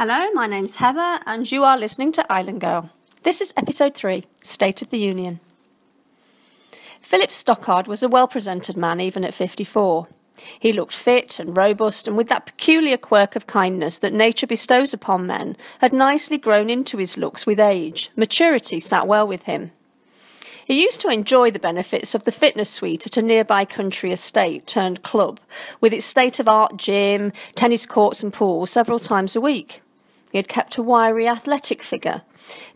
Hello, my name's Heather, and you are listening to Island Girl. This is episode 3, State of the Union. Philip Stockard was a well-presented man even at 54. He looked fit and robust, and with that peculiar quirk of kindness that nature bestows upon men, had nicely grown into his looks with age. Maturity sat well with him. He used to enjoy the benefits of the fitness suite at a nearby country estate turned club, with its state-of-art gym, tennis courts and pool several times a week. He had kept a wiry athletic figure,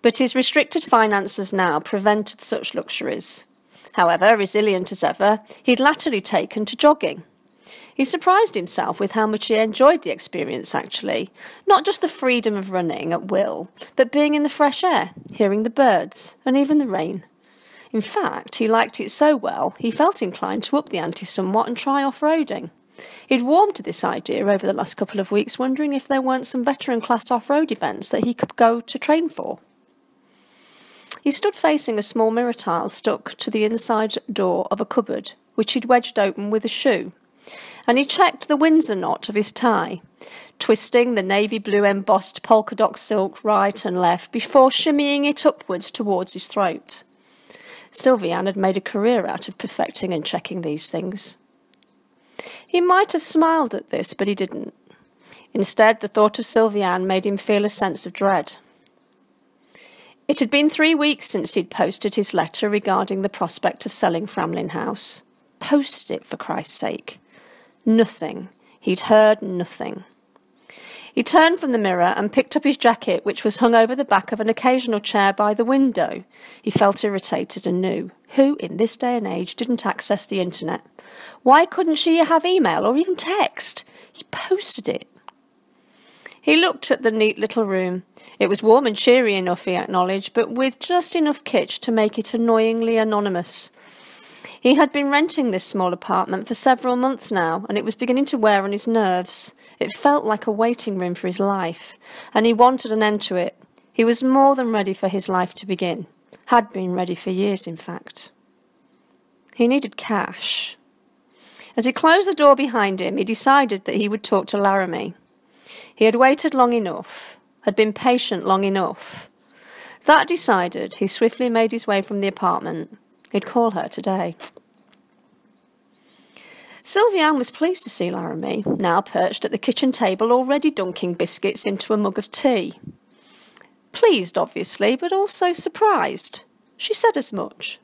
but his restricted finances now prevented such luxuries. However, resilient as ever, he'd latterly taken to jogging. He surprised himself with how much he enjoyed the experience, actually. Not just the freedom of running at will, but being in the fresh air, hearing the birds, and even the rain. In fact, he liked it so well, he felt inclined to up the ante somewhat and try off-roading. He'd warmed to this idea over the last couple of weeks, wondering if there weren't some veteran-class off-road events that he could go to train for. He stood facing a small mirror tile stuck to the inside door of a cupboard, which he'd wedged open with a shoe, and he checked the Windsor knot of his tie, twisting the navy blue embossed polka dot silk right and left before shimmying it upwards towards his throat. Sylvianne had made a career out of perfecting and checking these things. He might have smiled at this, but he didn't. Instead, the thought of Sylvianne made him feel a sense of dread. It had been 3 weeks since he'd posted his letter regarding the prospect of selling Framling House. Posted it, for Christ's sake. Nothing. He'd heard nothing. He turned from the mirror and picked up his jacket, which was hung over the back of an occasional chair by the window. He felt irritated and knew. Who, in this day and age, didn't access the internet? Why couldn't she have email or even text? He posted it. He looked at the neat little room. It was warm and cheery enough, he acknowledged, but with just enough kitsch to make it annoyingly anonymous. He had been renting this small apartment for several months now, and it was beginning to wear on his nerves. It felt like a waiting room for his life, and he wanted an end to it. He was more than ready for his life to begin. Had been ready for years, in fact. He needed cash. As he closed the door behind him, he decided that he would talk to Laramie. He had waited long enough, had been patient long enough. That decided, he swiftly made his way from the apartment. He'd call her today. Sylvianne was pleased to see Laramie, now perched at the kitchen table, already dunking biscuits into a mug of tea. Pleased, obviously, but also surprised. She said as much.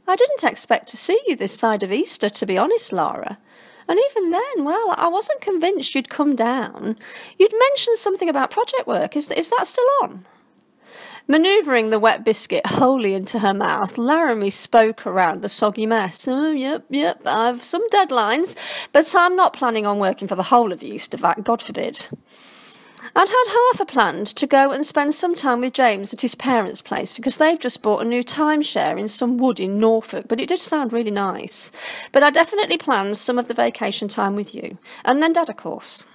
"I didn't expect to see you this side of Easter, to be honest, Lara. And even then, well, I wasn't convinced you'd come down. You'd mentioned something about project work. Is that still on?" Manoeuvring the wet biscuit wholly into her mouth, Laramie spoke around the soggy mess. "Oh, yep, I've some deadlines, but I'm not planning on working for the whole of the Easter vac, God forbid. I'd had half a planned to go and spend some time with James at his parents' place because they've just bought a new timeshare in some wood in Norfolk, but it did sound really nice. But I definitely planned some of the vacation time with you. And then Dad, of course."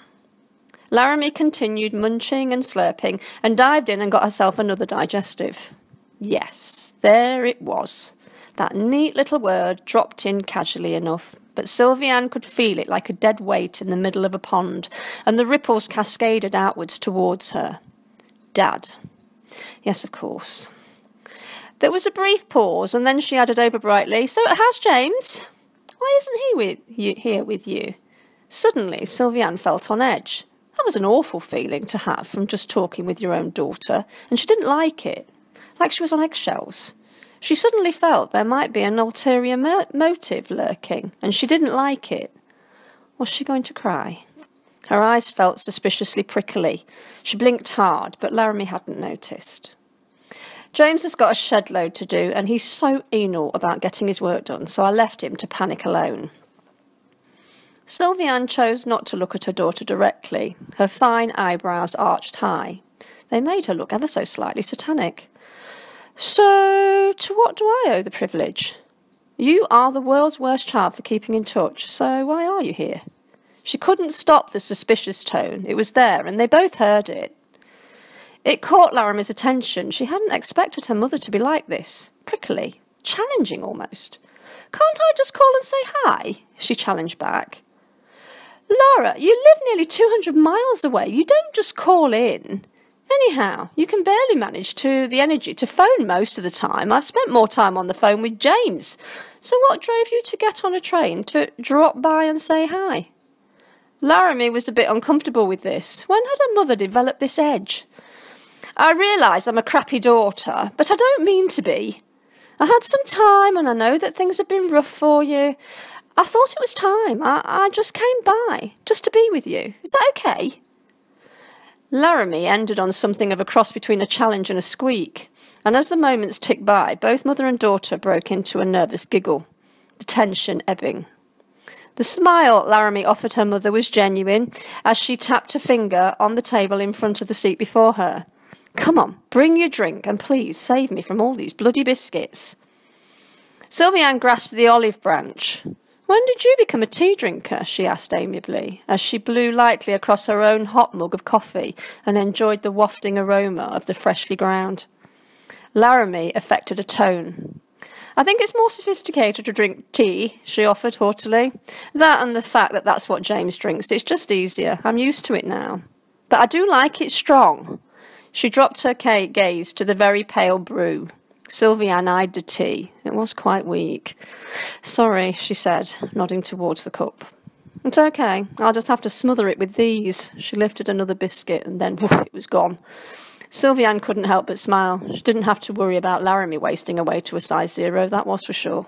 Laramie continued munching and slurping and dived in and got herself another digestive. Yes, there it was. That neat little word dropped in casually enough, but Sylvianne could feel it like a dead weight in the middle of a pond, and the ripples cascaded outwards towards her. Dad. Yes, of course. There was a brief pause, and then she added over brightly, "So how's James? Why isn't he here with you?" Suddenly, Sylvianne felt on edge. That was an awful feeling to have from just talking with your own daughter, and she didn't like it, like she was on eggshells. She suddenly felt there might be an ulterior motive lurking, and she didn't like it. Was she going to cry? Her eyes felt suspiciously prickly. She blinked hard, but Laramie hadn't noticed. "James has got a shed load to do, and he's so anal about getting his work done, so I left him to panic alone." Sylvianne chose not to look at her daughter directly, her fine eyebrows arched high. They made her look ever so slightly satanic. "So, to what do I owe the privilege? You are the world's worst child for keeping in touch, so why are you here?" She couldn't stop the suspicious tone. It was there, and they both heard it. It caught Laramie's attention. She hadn't expected her mother to be like this. Prickly. Challenging, almost. "Can't I just call and say hi?" she challenged back. Laura, you live nearly 200 miles away. You don't just call in. Anyhow, you can barely manage the energy to phone most of the time. I've spent more time on the phone with James. So what drove you to get on a train to drop by and say hi? Laramie was a bit uncomfortable with this. When had her mother developed this edge? I realise I'm a crappy daughter, but I don't mean to be. I had some time and I know that things have been rough for you. I thought it was time. I just came by, just to be with you. Is that okay? Laramie ended on something of a cross between a challenge and a squeak, and as the moments ticked by, both mother and daughter broke into a nervous giggle, the tension ebbing. The smile Laramie offered her mother was genuine as she tapped her finger on the table in front of the seat before her. Come on, bring your drink, and please save me from all these bloody biscuits. Sylvianne grasped the olive branch. When did you become a tea drinker? She asked amiably, as she blew lightly across her own hot mug of coffee and enjoyed the wafting aroma of the freshly ground. Laramie affected a tone. I think it's more sophisticated to drink tea, she offered haughtily. That and the fact that that's what James drinks. It's just easier. I'm used to it now. But I do like it strong. She dropped her gaze to the very pale brew. Sylvianne eyed the tea. It was quite weak. Sorry, she said, nodding towards the cup. It's okay. I'll just have to smother it with these. She lifted another biscuit and then woof, it was gone. Sylvianne couldn't help but smile. She didn't have to worry about Laramie wasting away to a size 0, that was for sure.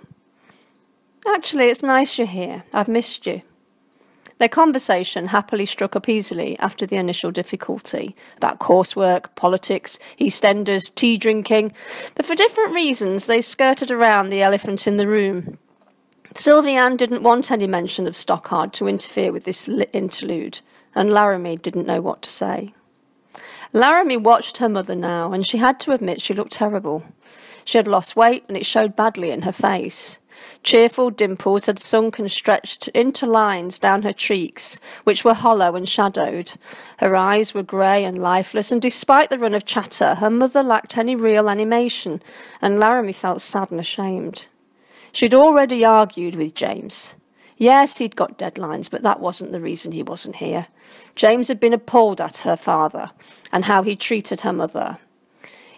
Actually, it's nice you're here. I've missed you. Their conversation happily struck up easily after the initial difficulty about coursework, politics, EastEnders, tea drinking, but for different reasons they skirted around the elephant in the room. Sylvianne didn't want any mention of Stockard to interfere with this interlude, and Laramie didn't know what to say. Laramie watched her mother now, and she had to admit she looked terrible. She had lost weight, and it showed badly in her face. Cheerful dimples had sunk and stretched into lines down her cheeks, which were hollow and shadowed. Her eyes were grey and lifeless, and despite the run of chatter, her mother lacked any real animation, and Laramie felt sad and ashamed. She'd already argued with James. Yes, he'd got deadlines, but that wasn't the reason he wasn't here. James had been appalled at her father and how he treated her mother.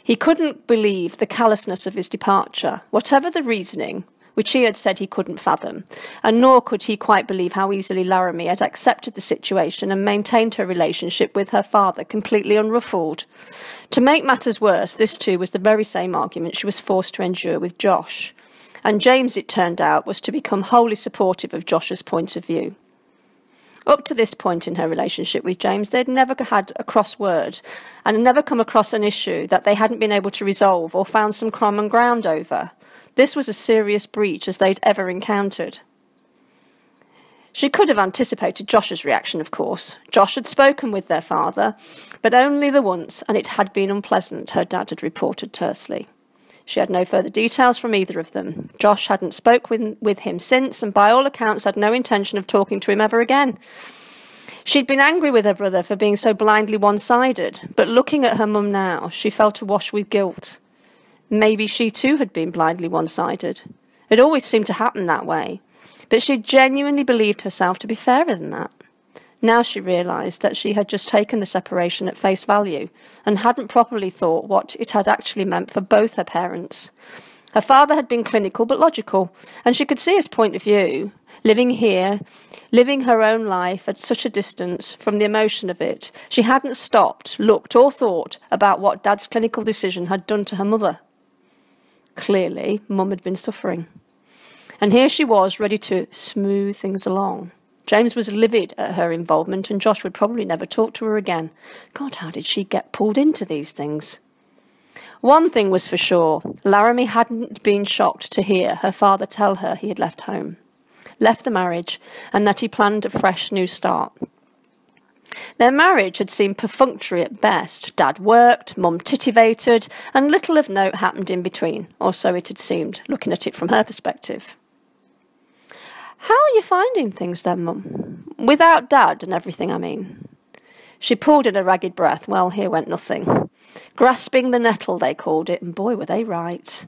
He couldn't believe the callousness of his departure, whatever the reasoning, which he had said he couldn't fathom, and nor could he quite believe how easily Laramie had accepted the situation and maintained her relationship with her father completely unruffled. To make matters worse, this too was the very same argument she was forced to endure with Josh, and James, it turned out, was to become wholly supportive of Josh's point of view. Up to this point in her relationship with James, they'd never had a cross word and had never come across an issue that they hadn't been able to resolve or found some common ground over. This was as serious breach as they'd ever encountered. She could have anticipated Josh's reaction, of course. Josh had spoken with their father, but only the once, and it had been unpleasant, her dad had reported tersely. She had no further details from either of them. Josh hadn't spoken with him since, and by all accounts had no intention of talking to him ever again. She'd been angry with her brother for being so blindly one-sided, but looking at her mum now, she felt awash with guilt. Maybe she too had been blindly one-sided. It always seemed to happen that way, but she genuinely believed herself to be fairer than that. Now she realised that she had just taken the separation at face value and hadn't properly thought what it had actually meant for both her parents. Her father had been clinical but logical, and she could see his point of view, living here, living her own life at such a distance from the emotion of it. She hadn't stopped, looked or thought about what Dad's clinical decision had done to her mother. Clearly, Mum had been suffering. And here she was, ready to smooth things along. James was livid at her involvement, and Josh would probably never talk to her again. God, how did she get pulled into these things? One thing was for sure. Laramie hadn't been shocked to hear her father tell her he had left home, left the marriage, and that he planned a fresh new start. Their marriage had seemed perfunctory at best. Dad worked, Mum titivated, and little of note happened in between, or so it had seemed, looking at it from her perspective. How are you finding things then, Mum? Without Dad and everything, I mean. She pulled in a ragged breath. Well, here went nothing. Grasping the nettle, they called it, and boy, were they right.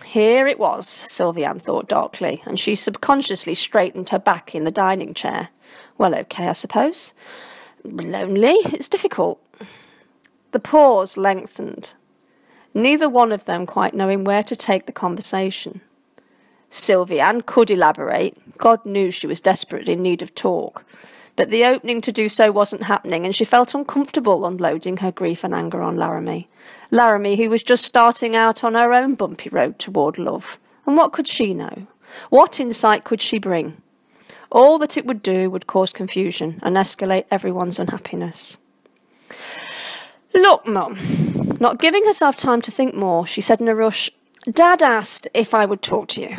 Here it was, Sylvianne thought darkly, and she subconsciously straightened her back in the dining chair. Well, okay, I suppose. Lonely? It's difficult. The pause lengthened, neither one of them quite knowing where to take the conversation. Sylvianne could elaborate. God knew she was desperately in need of talk. But the opening to do so wasn't happening, and she felt uncomfortable unloading her grief and anger on Laramie. Laramie, who was just starting out on her own bumpy road toward love. And what could she know? What insight could she bring? All that it would do would cause confusion and escalate everyone's unhappiness. Look, Mum. Not giving herself time to think more, she said in a rush, Dad asked if I would talk to you.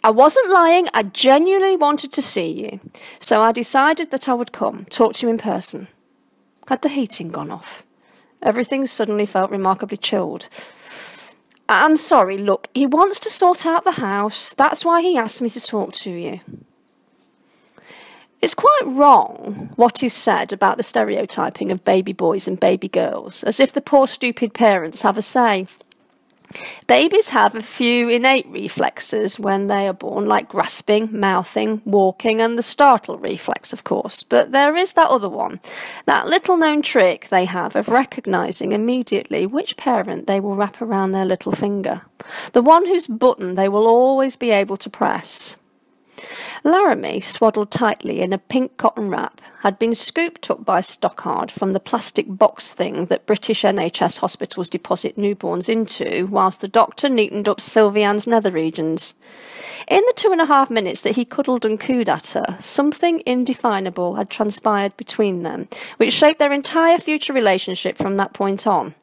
I wasn't lying, I genuinely wanted to see you. So I decided that I would come, talk to you in person. Had the heating gone off? Everything suddenly felt remarkably chilled. I'm sorry, look, he wants to sort out the house. That's why he asked me to talk to you. It's quite wrong what is said about the stereotyping of baby boys and baby girls, as if the poor stupid parents have a say. Babies have a few innate reflexes when they are born, like grasping, mouthing, walking, and the startle reflex, of course. But there is that other one, that little-known trick they have of recognising immediately which parent they will wrap around their little finger, the one whose button they will always be able to press. Laramie, swaddled tightly in a pink cotton wrap, had been scooped up by Stockard from the plastic box thing that British NHS hospitals deposit newborns into, whilst the doctor neatened up Sylvianne's nether regions. In the 2.5 minutes that he cuddled and cooed at her, something indefinable had transpired between them, which shaped their entire future relationship from that point on.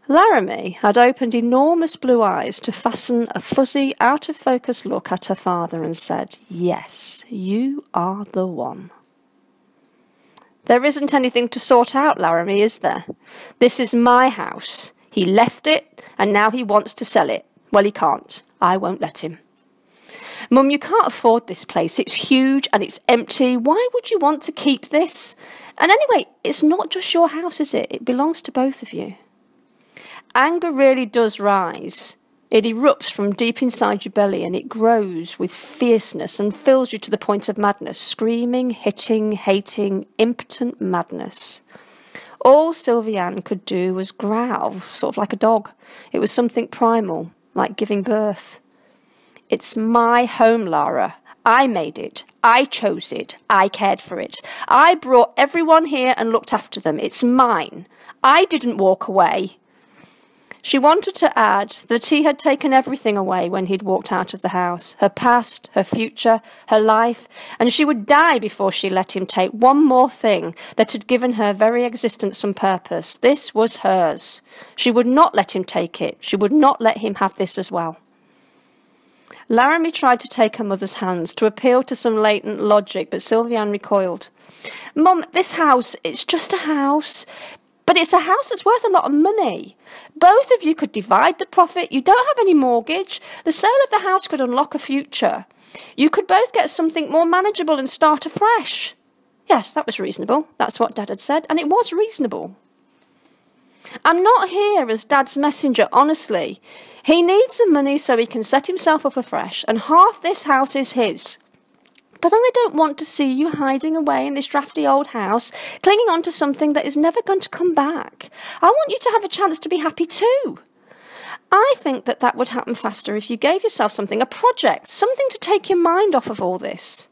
Laramie had opened enormous blue eyes to fasten a fuzzy, out-of-focus look at her father and said, Yes, you are the one. There isn't anything to sort out, Laramie, is there? This is my house. He left it, and now he wants to sell it. Well, he can't. I won't let him. Mum, you can't afford this place. It's huge and it's empty. Why would you want to keep this? And anyway, it's not just your house, is it? It belongs to both of you. Anger really does rise. It erupts from deep inside your belly and it grows with fierceness and fills you to the point of madness, screaming, hitting, hating, impotent madness. All Sylvianne could do was growl, sort of like a dog. It was something primal, like giving birth. It's my home, Lara. I made it. I chose it. I cared for it. I brought everyone here and looked after them. It's mine. I didn't walk away. She wanted to add that he had taken everything away when he'd walked out of the house, her past, her future, her life, and she would die before she let him take one more thing that had given her very existence some purpose. This was hers. She would not let him take it. She would not let him have this as well. Laramie tried to take her mother's hands, to appeal to some latent logic, but Sylvianne recoiled. Mum, this house, it's just a house. But it's a house that's worth a lot of money. Both of you could divide the profit. You don't have any mortgage. The sale of the house could unlock a future. You could both get something more manageable and start afresh. Yes, that was reasonable. That's what Dad had said, and it was reasonable. I'm not here as Dad's messenger, honestly. He needs the money so he can set himself up afresh, and half this house is his. But I don't want to see you hiding away in this drafty old house, clinging on to something that is never going to come back. I want you to have a chance to be happy too. I think that would happen faster if you gave yourself something, a project, something to take your mind off of all this.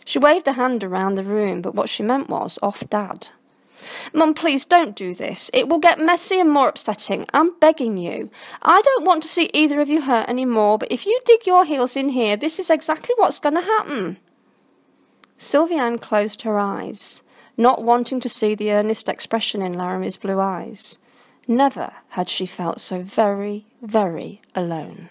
She waved a hand around the room, but what she meant was off Dad. Mum, please don't do this. It will get messy and more upsetting. I'm begging you. I don't want to see either of you hurt any more, but if you dig your heels in here, this is exactly what's going to happen. Sylvianne closed her eyes, not wanting to see the earnest expression in Laramie's blue eyes. Never had she felt so very, very alone.